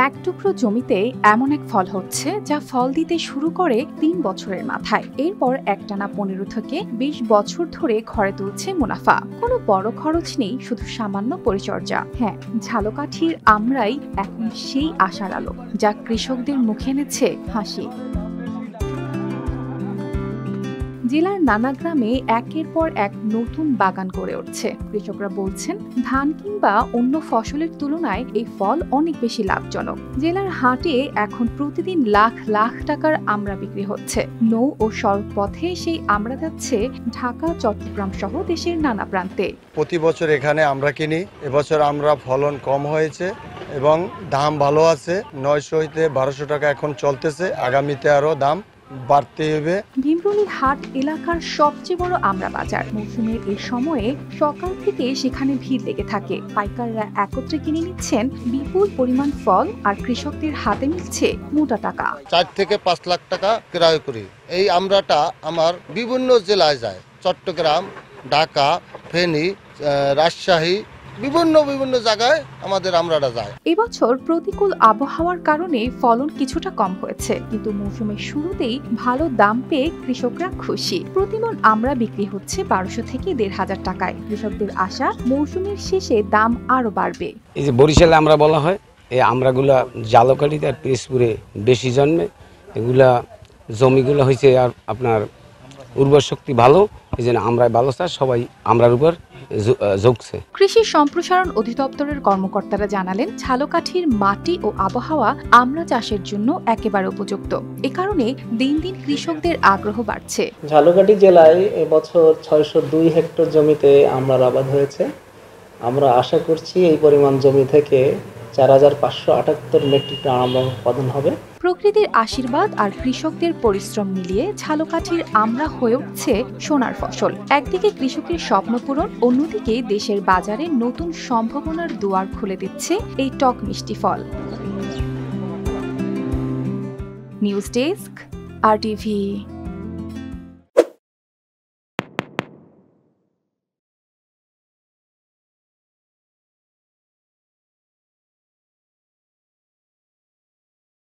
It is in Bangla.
এক টুকরো জমিতে এমন এক ফল হচ্ছে যা ফল দিতে শুরু করে ৩ বছরের মাথায়। এরপর একটানা ১৫ থেকে ২০ বছর ধরে ঘরে তুলছে মুনাফা। কোনো বড় খরচ নেই, শুধু সামান্য পরিচর্যা। হ্যাঁ, ঝালকাঠির আমরাই এখন সেই আশার আলো যা কৃষকদের মুখে এনেছে হাসি। জেলার নানা গ্রামে একের পর এক নতুন বাগান গড়ে উঠছে। কৃষকরা বলছেন, ধান কিংবা অন্য ফসলের তুলনায় এই ফল অনেক বেশি লাভজনক। জেলার হাটে এখন প্রতিদিন লাখ লাখ টাকার আমড়া বিক্রি হচ্ছে। নৌ ও সড়ক পথে সেই আমড়া যাচ্ছে ঢাকা, চট্টগ্রাম সহ দেশের নানা প্রান্তে। প্রতি বছর এখানে আমরা কিনি। এবছর আমরা ফলন কম হয়েছে এবং দাম ভালো আছে। ৯০০ হইতে ১২০০ টাকা এখন চলতেছে। আগামীতে আরো দাম বাড়তে হবে। ভীমরুলি হাট এলাকার সবচেয়ে বড় আমড়া বাজার। মৌসুমের এই সময়ে সকাল থেকে সেখানে ভিড় লেগে থাকে। পাইকাররা একত্রে কিনে নিচ্ছেন বিপুল পরিমাণ ফল, আর কৃষকদের হাতে মিলছে মোটা টাকা। ৪ থেকে ৫ লাখ টাকা ক্রয় করি। এই আমড়াটা আমার বিভিন্ন জেলায় যায়, চট্টগ্রাম, ঢাকা, ফেনী, রাজশাহী, বিভিন্ন জায়গায় আমাদের আমড়াটা যায়। এবছর প্রতিকূল আবহাওয়ার কারণে ফলন কিছুটা কম হয়েছে, কিন্তু মৌসুমের শুরুতেই ভালো দাম পেয়ে কৃষকরা খুশি। প্রতিমণ আমড়া বিক্রি হচ্ছে ১২০০ থেকে ১৫০০ টাকায়। কৃষকদের আশা, মৌসুমের শেষে দাম আরো বাড়বে। এই যে বরিশালে আমরা বলা হয়, এই আমড়াগুলা ঝালকাঠিতে আর পিরোজপুরে বেশি জন্মে। এগুলা জমিগুলো হয়েছে আর আপনার উর্বর শক্তি ভালো, এই জন্য আমরাই ভালো চাষ, সবাই আমরার উপর ঝুঁকছে। কৃষি সম্প্রসারণ অধিদপ্তরের কর্মকর্তারা জানালেন, ঝালকাঠির মাটি ও আবহাওয়া আমড়া চাষের জন্য একেবারে উপযুক্ত। এ কারণে দিন দিন কৃষকদের আগ্রহ বাড়ছে। ঝালকাঠি জেলায় এবছর ৬০২ হেক্টর জমিতে আমড়ার আবাদ হয়েছে। আমরা আশা করছি এই পরিমাণ জমি থেকে ৪৫৭৮ মেট্রিক টন আমড়া উৎপাদন হবে। প্রকৃতির আশীর্বাদ আর কৃষকদের পরিশ্রম মিলিয়ে ঝালকাঠির আমড়া হয়ে উঠছে সোনার ফসল। একদিকে কৃষকের স্বপ্ন পূরণ, অন্যদিকে দেশের বাজারে নতুন সম্ভাবনার দুয়ার খুলে দিচ্ছে এই টক মিষ্টি ফল। News desk, RTV।